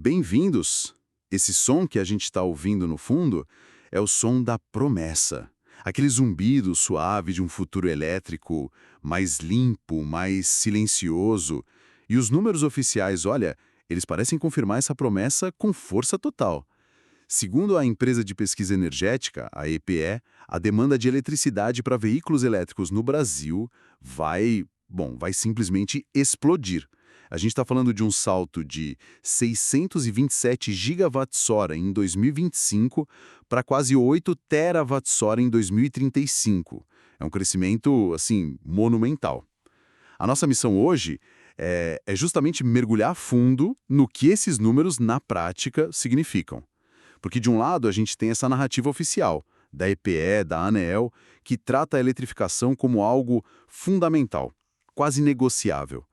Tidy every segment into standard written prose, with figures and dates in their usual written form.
bem-vindos! Esse som que a gente está ouvindo no fundo é o som da promessa. Aquele zumbido suave de um futuro elétrico mais limpo, mais silencioso. E os números oficiais, olha, eles parecem confirmar essa promessa com força total. Segundo a empresa de pesquisa energética, a EPE, a demanda de eletricidade para veículos elétricos no Brasil vai simplesmente explodir. A gente está falando de um salto de 627 gigawatts-hora em 2025 para quase 8 terawatts-hora em 2035. É um crescimento, assim, monumental. A nossa missão hoje é justamente mergulhar a fundo no que esses números, na prática, significam. Porque, de um lado, a gente tem essa narrativa oficial, da EPE, da ANEEL, que trata a eletrificação como algo fundamental, quase negociável.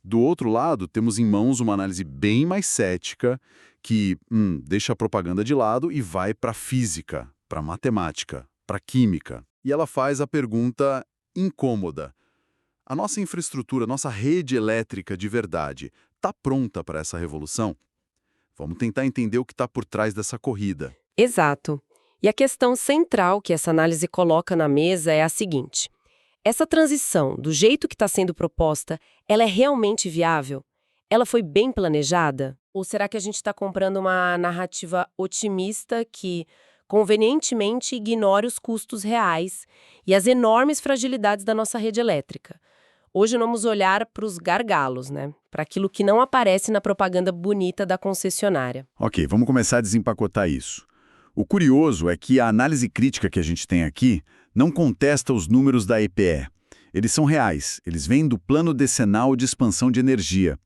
Do outro lado, temos em mãos uma análise bem mais cética, que deixa a propaganda de lado e vai para a física, para a matemática, para a química. E ela faz a pergunta incômoda. A nossa infraestrutura, nossa rede elétrica de verdade, está pronta para essa revolução? Vamos tentar entender o que está por trás dessa corrida. Exato. E a questão central que essa análise coloca na mesa é a seguinte: essa transição, do jeito que está sendo proposta, ela é realmente viável? Ela foi bem planejada? Ou será que a gente está comprando uma narrativa otimista que, convenientemente, ignora os custos reais e as enormes fragilidades da nossa rede elétrica? Hoje vamos olhar para os gargalos, né? Para aquilo que não aparece na propaganda bonita da concessionária. Ok, vamos começar a desempacotar isso. O curioso é que a análise crítica que a gente tem aqui não contesta os números da EPE. Eles são reais, eles vêm do Plano Decenal de Expansão de Energia.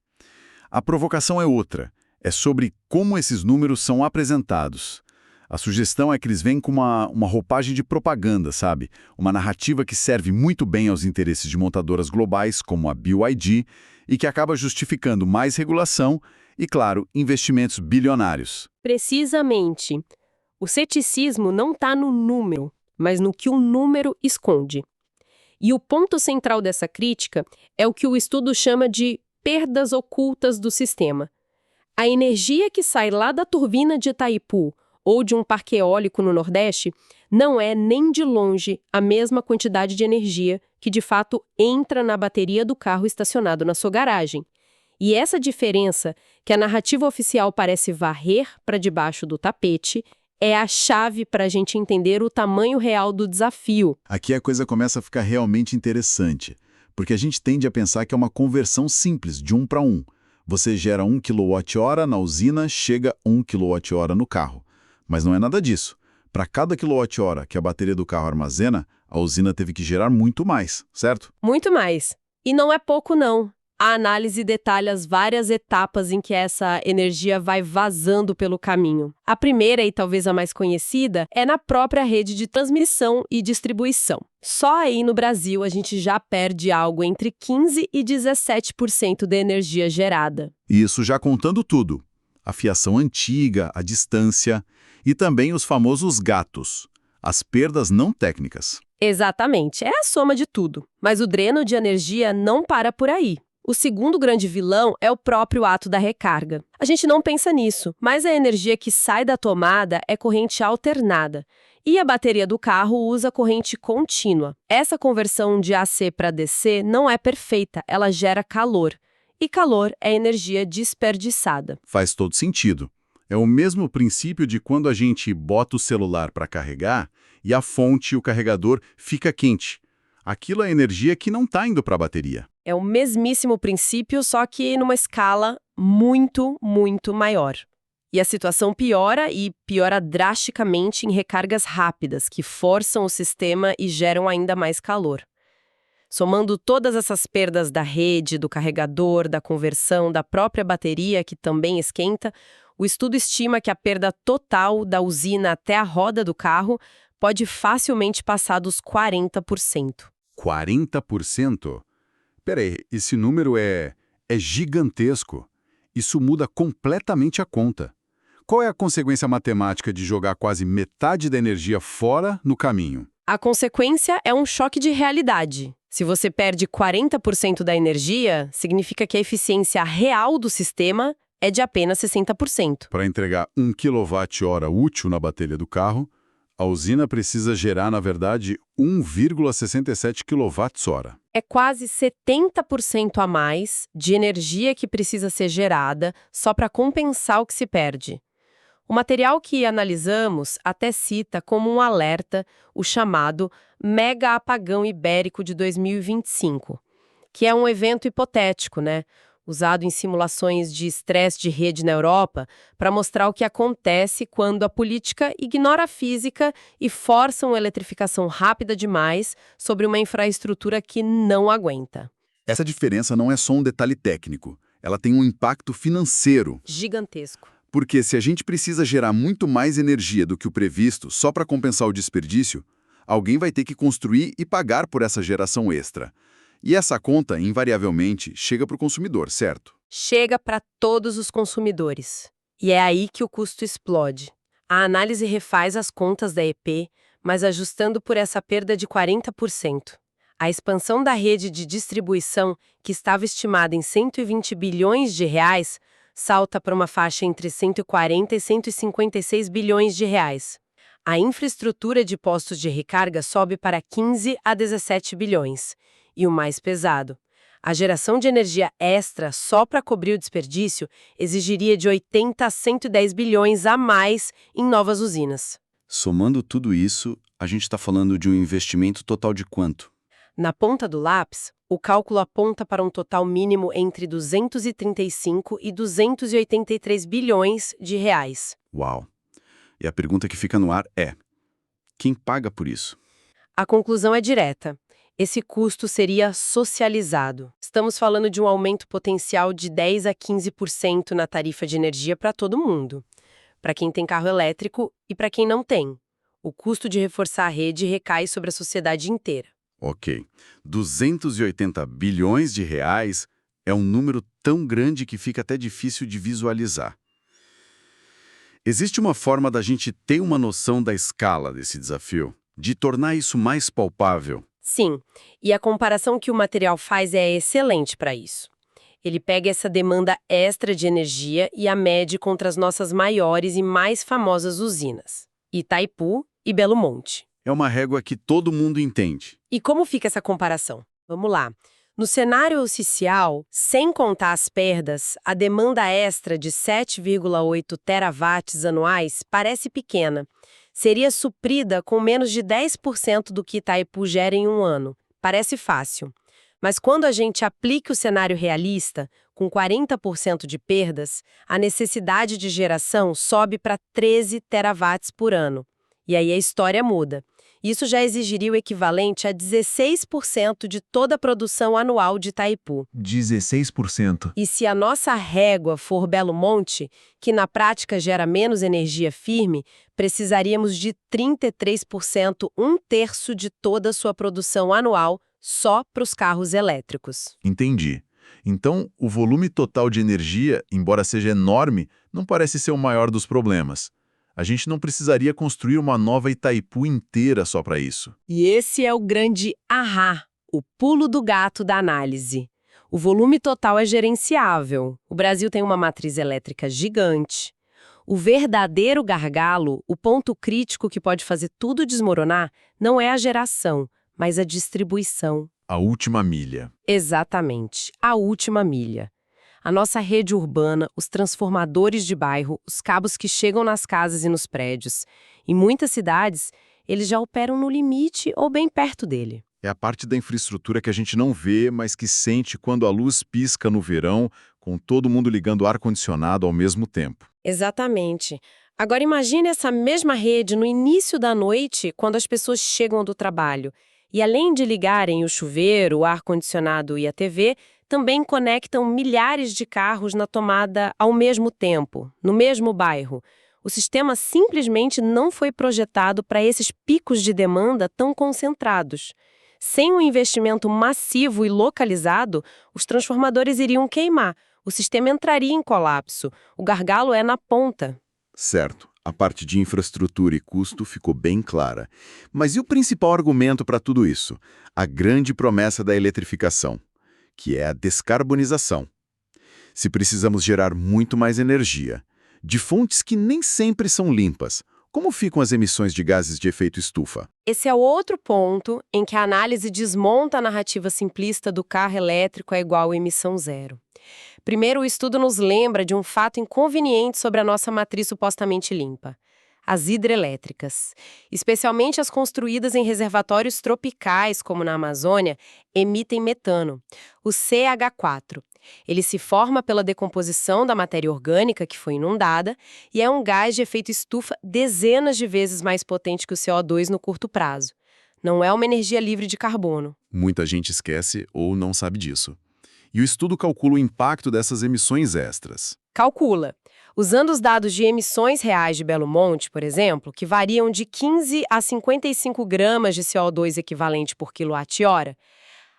A provocação é outra, é sobre como esses números são apresentados. A sugestão é que eles vêm com uma roupagem de propaganda, sabe? Uma narrativa que serve muito bem aos interesses de montadoras globais, como a BYD, e que acaba justificando mais regulação e, claro, investimentos bilionários. Precisamente. O ceticismo não está no número, mas no que o número esconde. E o ponto central dessa crítica é o que o estudo chama de perdas ocultas do sistema. A energia que sai lá da turbina de Itaipu ou de um parque eólico no Nordeste não é nem de longe a mesma quantidade de energia que de fato entra na bateria do carro estacionado na sua garagem. E essa diferença, que a narrativa oficial parece varrer para debaixo do tapete, é a chave para a gente entender o tamanho real do desafio. Aqui a coisa começa a ficar realmente interessante, porque a gente tende a pensar que é uma conversão simples, de 1 para 1. Você gera 1 kWh na usina, chega 1 kWh no carro. Mas não é nada disso. Para cada quilowatt-hora que a bateria do carro armazena, a usina teve que gerar muito mais, certo? Muito mais. E não é pouco, não. A análise detalha as várias etapas em que essa energia vai vazando pelo caminho. A primeira, e talvez a mais conhecida, é na própria rede de transmissão e distribuição. Só aí no Brasil a gente já perde algo entre 15% e 17% da energia gerada. Isso já contando tudo. A fiação antiga, a distância e também os famosos gatos, as perdas não técnicas. Exatamente, é a soma de tudo. Mas o dreno de energia não para por aí. O segundo grande vilão é o próprio ato da recarga. A gente não pensa nisso, mas a energia que sai da tomada é corrente alternada. E a bateria do carro usa corrente contínua. Essa conversão de AC para DC não é perfeita, ela gera calor. E calor é energia desperdiçada. Faz todo sentido. É o mesmo princípio de quando a gente bota o celular para carregar e a fonte, o carregador, fica quente. Aquilo é energia que não está indo para a bateria. É o mesmíssimo princípio, só que numa escala muito, muito maior. E a situação piora, e piora drasticamente em recargas rápidas, que forçam o sistema e geram ainda mais calor. Somando todas essas perdas da rede, do carregador, da conversão, da própria bateria, que também esquenta, o estudo estima que a perda total da usina até a roda do carro pode facilmente passar dos 40%. 40%? Peraí, esse número é gigantesco. Isso muda completamente a conta. Qual é a consequência matemática de jogar quase metade da energia fora no caminho? A consequência é um choque de realidade. Se você perde 40% da energia, significa que a eficiência real do sistema é de apenas 60%. Para entregar 1 kWh útil na bateria do carro, a usina precisa gerar, na verdade, 1,67 kWh. É quase 70% a mais de energia que precisa ser gerada só para compensar o que se perde. O material que analisamos até cita como um alerta o chamado Mega Apagão Ibérico de 2025, que é um evento hipotético, né? Usado em simulações de estresse de rede na Europa para mostrar o que acontece quando a política ignora a física e força uma eletrificação rápida demais sobre uma infraestrutura que não aguenta. Essa diferença não é só um detalhe técnico, ela tem um impacto financeiro. Gigantesco. Porque se a gente precisa gerar muito mais energia do que o previsto só para compensar o desperdício, alguém vai ter que construir e pagar por essa geração extra. E essa conta, invariavelmente, chega para o consumidor, certo? Chega para todos os consumidores. E é aí que o custo explode. A análise refaz as contas da EP, mas ajustando por essa perda de 40%. A expansão da rede de distribuição, que estava estimada em 120 bilhões de reais, salta para uma faixa entre 140 e 156 bilhões de reais. A infraestrutura de postos de recarga sobe para 15 a 17 bilhões. E o mais pesado, a geração de energia extra só para cobrir o desperdício exigiria de 80 a 110 bilhões a mais em novas usinas. Somando tudo isso, a gente está falando de um investimento total de quanto? Na ponta do lápis, o cálculo aponta para um total mínimo entre 235 e 283 bilhões de reais. Uau! E a pergunta que fica no ar é: quem paga por isso? A conclusão é direta. Esse custo seria socializado. Estamos falando de um aumento potencial de 10 a 15% na tarifa de energia para todo mundo. Para quem tem carro elétrico e para quem não tem. O custo de reforçar a rede recai sobre a sociedade inteira. Ok. 280 bilhões de reais é um número tão grande que fica até difícil de visualizar. Existe uma forma da gente ter uma noção da escala desse desafio? De tornar isso mais palpável? Sim, e a comparação que o material faz é excelente para isso. Ele pega essa demanda extra de energia e a mede contra as nossas maiores e mais famosas usinas, Itaipu e Belo Monte. É uma régua que todo mundo entende. E como fica essa comparação? Vamos lá. No cenário oficial, sem contar as perdas, a demanda extra de 7,8 terawatts anuais parece pequena. Seria suprida com menos de 10% do que Itaipu gera em um ano. Parece fácil. Mas quando a gente aplica o cenário realista, com 40% de perdas, a necessidade de geração sobe para 13 terawatts por ano. E aí a história muda. Isso já exigiria o equivalente a 16% de toda a produção anual de Itaipu. 16%. E se a nossa régua for Belo Monte, que na prática gera menos energia firme, precisaríamos de 33%, um terço de toda a sua produção anual, só para os carros elétricos. Entendi. Então, o volume total de energia, embora seja enorme, não parece ser o maior dos problemas. A gente não precisaria construir uma nova Itaipu inteira só para isso. E esse é o grande ahá, o pulo do gato da análise. O volume total é gerenciável. O Brasil tem uma matriz elétrica gigante. O verdadeiro gargalo, o ponto crítico que pode fazer tudo desmoronar, não é a geração, mas a distribuição. A última milha. Exatamente, a última milha. A nossa rede urbana, os transformadores de bairro, os cabos que chegam nas casas e nos prédios. Em muitas cidades, eles já operam no limite ou bem perto dele. É a parte da infraestrutura que a gente não vê, mas que sente quando a luz pisca no verão, com todo mundo ligando o ar-condicionado ao mesmo tempo. Exatamente. Agora imagine essa mesma rede no início da noite, quando as pessoas chegam do trabalho. E além de ligarem o chuveiro, o ar-condicionado e a TV, também conectam milhares de carros na tomada ao mesmo tempo, no mesmo bairro. O sistema simplesmente não foi projetado para esses picos de demanda tão concentrados. Sem um investimento massivo e localizado, os transformadores iriam queimar, o sistema entraria em colapso. O gargalo é na ponta. Certo. A parte de infraestrutura e custo ficou bem clara. Mas e o principal argumento para tudo isso? A grande promessa da eletrificação, que é a descarbonização. Se precisamos gerar muito mais energia, de fontes que nem sempre são limpas, como ficam as emissões de gases de efeito estufa? Esse é outro ponto em que a análise desmonta a narrativa simplista do carro elétrico é igual a emissão zero. Primeiro, o estudo nos lembra de um fato inconveniente sobre a nossa matriz supostamente limpa: as hidrelétricas. Especialmente as construídas em reservatórios tropicais, como na Amazônia, emitem metano, o CH4. Ele se forma pela decomposição da matéria orgânica que foi inundada e é um gás de efeito estufa dezenas de vezes mais potente que o CO2 no curto prazo. Não é uma energia livre de carbono. Muita gente esquece ou não sabe disso. E o estudo calcula o impacto dessas emissões extras. Calcula. Usando os dados de emissões reais de Belo Monte, por exemplo, que variam de 15 a 55 gramas de CO2 equivalente por quilowatt-hora,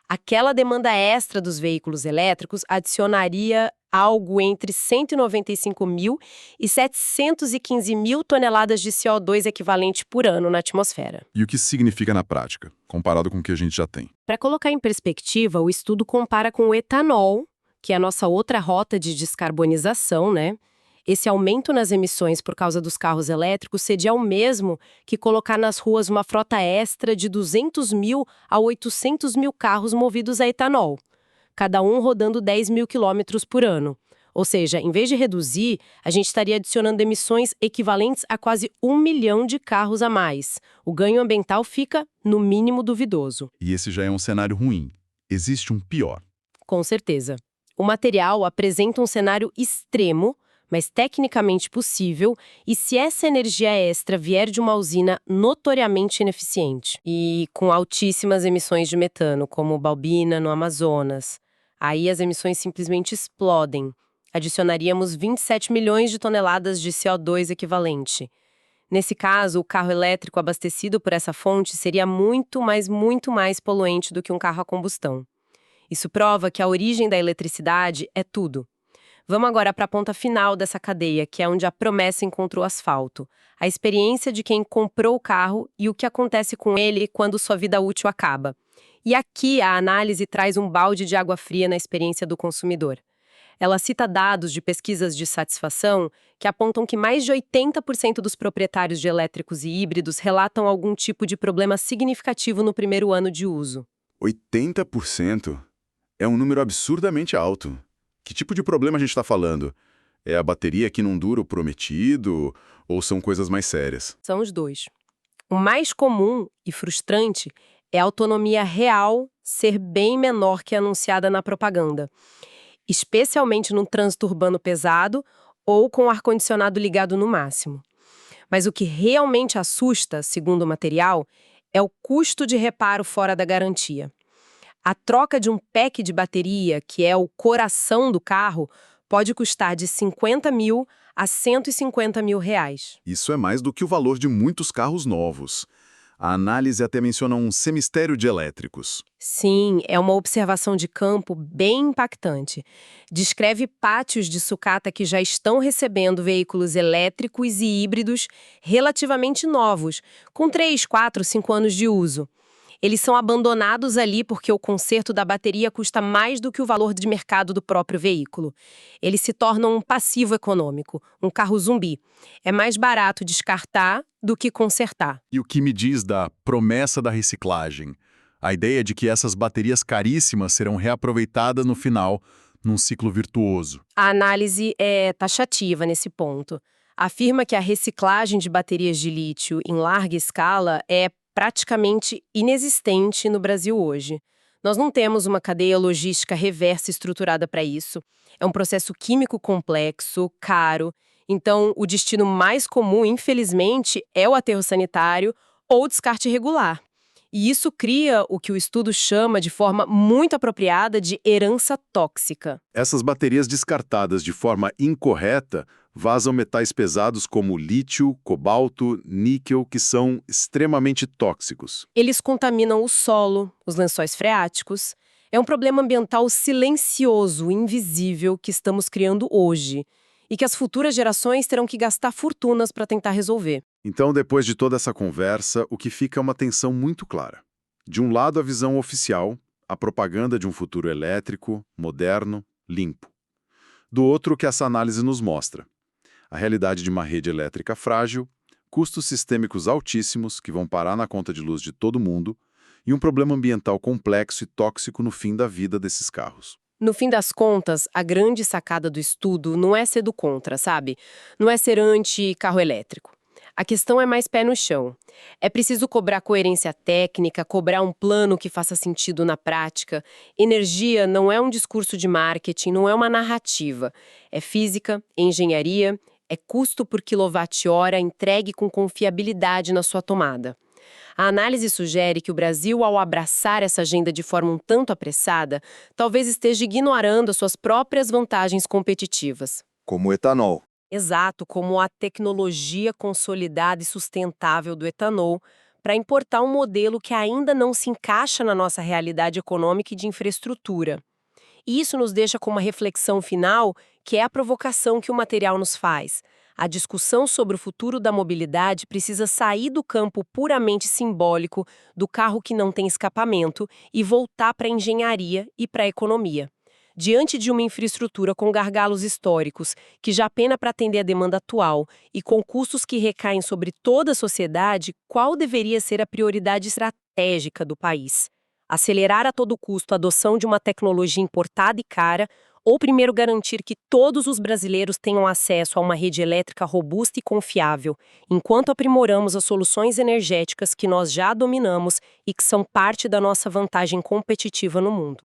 aquela demanda extra dos veículos elétricos adicionaria algo entre 195 mil e 715 mil toneladas de CO2 equivalente por ano na atmosfera. E o que isso significa na prática, comparado com o que a gente já tem? Para colocar em perspectiva, o estudo compara com o etanol, que é a nossa outra rota de descarbonização, né? Esse aumento nas emissões por causa dos carros elétricos seria o mesmo que colocar nas ruas uma frota extra de 200 mil a 800 mil carros movidos a etanol, cada um rodando 10 mil quilômetros por ano. Ou seja, em vez de reduzir, a gente estaria adicionando emissões equivalentes a quase 1 milhão de carros a mais. O ganho ambiental fica, no mínimo, duvidoso. E esse já é um cenário ruim. Existe um pior. Com certeza. O material apresenta um cenário extremo, mas tecnicamente possível, e se essa energia extra vier de uma usina notoriamente ineficiente e com altíssimas emissões de metano, como Balbina, no Amazonas, aí as emissões simplesmente explodem. Adicionaríamos 27 milhões de toneladas de CO2 equivalente. Nesse caso, o carro elétrico abastecido por essa fonte seria muito mais poluente do que um carro a combustão. Isso prova que a origem da eletricidade é tudo. Vamos agora para a ponta final dessa cadeia, que é onde a promessa encontrou asfalto. A experiência de quem comprou o carro e o que acontece com ele quando sua vida útil acaba. E aqui a análise traz um balde de água fria na experiência do consumidor. Ela cita dados de pesquisas de satisfação que apontam que mais de 80% dos proprietários de elétricos e híbridos relatam algum tipo de problema significativo no primeiro ano de uso. 80%? É um número absurdamente alto. Que tipo de problema a gente está falando? É a bateria que não dura o prometido ou são coisas mais sérias? São os dois. O mais comum e frustrante é a autonomia real ser bem menor que a anunciada na propaganda, especialmente no trânsito urbano pesado ou com o ar-condicionado ligado no máximo. Mas o que realmente assusta, segundo o material, é o custo de reparo fora da garantia. A troca de um pack de bateria, que é o coração do carro, pode custar de 50 mil a 150 mil reais. Isso é mais do que o valor de muitos carros novos. A análise até menciona um cemistério de elétricos. Sim, é uma observação de campo bem impactante. Descreve pátios de sucata que já estão recebendo veículos elétricos e híbridos relativamente novos, com 3, 4, 5 anos de uso. Eles são abandonados ali porque o conserto da bateria custa mais do que o valor de mercado do próprio veículo. Eles se tornam um passivo econômico, um carro zumbi. É mais barato descartar do que consertar. E o que me diz da promessa da reciclagem? A ideia de que essas baterias caríssimas serão reaproveitadas no final, num ciclo virtuoso. A análise é taxativa nesse ponto. Afirma que a reciclagem de baterias de lítio em larga escala é praticamente inexistente no Brasil hoje. Nós não temos uma cadeia logística reversa estruturada para isso. É um processo químico complexo, caro. Então, o destino mais comum, infelizmente, é o aterro sanitário ou descarte irregular. E isso cria o que o estudo chama de forma muito apropriada de herança tóxica. Essas baterias descartadas de forma incorreta vazam metais pesados como lítio, cobalto, níquel, que são extremamente tóxicos. Eles contaminam o solo, os lençóis freáticos. É um problema ambiental silencioso, invisível, que estamos criando hoje e que as futuras gerações terão que gastar fortunas para tentar resolver. Então, depois de toda essa conversa, o que fica é uma tensão muito clara. De um lado, a visão oficial, a propaganda de um futuro elétrico, moderno, limpo. Do outro, o que essa análise nos mostra: a realidade de uma rede elétrica frágil, custos sistêmicos altíssimos que vão parar na conta de luz de todo mundo e um problema ambiental complexo e tóxico no fim da vida desses carros. No fim das contas, a grande sacada do estudo não é ser do contra, sabe? Não é ser anti-carro elétrico. A questão é mais pé no chão. É preciso cobrar coerência técnica, cobrar um plano que faça sentido na prática. Energia não é um discurso de marketing, não é uma narrativa. É física, é engenharia, é custo por quilowatt-hora entregue com confiabilidade na sua tomada. A análise sugere que o Brasil, ao abraçar essa agenda de forma um tanto apressada, talvez esteja ignorando as suas próprias vantagens competitivas. Como o etanol. Exato, como a tecnologia consolidada e sustentável do etanol, para importar um modelo que ainda não se encaixa na nossa realidade econômica e de infraestrutura. E isso nos deixa com uma reflexão final, que é a provocação que o material nos faz. A discussão sobre o futuro da mobilidade precisa sair do campo puramente simbólico do carro que não tem escapamento e voltar para a engenharia e para a economia. Diante de uma infraestrutura com gargalos históricos, que já pena para atender a demanda atual, e com custos que recaem sobre toda a sociedade, qual deveria ser a prioridade estratégica do país? Acelerar a todo custo a adoção de uma tecnologia importada e cara, ou primeiro garantir que todos os brasileiros tenham acesso a uma rede elétrica robusta e confiável, enquanto aprimoramos as soluções energéticas que nós já dominamos e que são parte da nossa vantagem competitiva no mundo?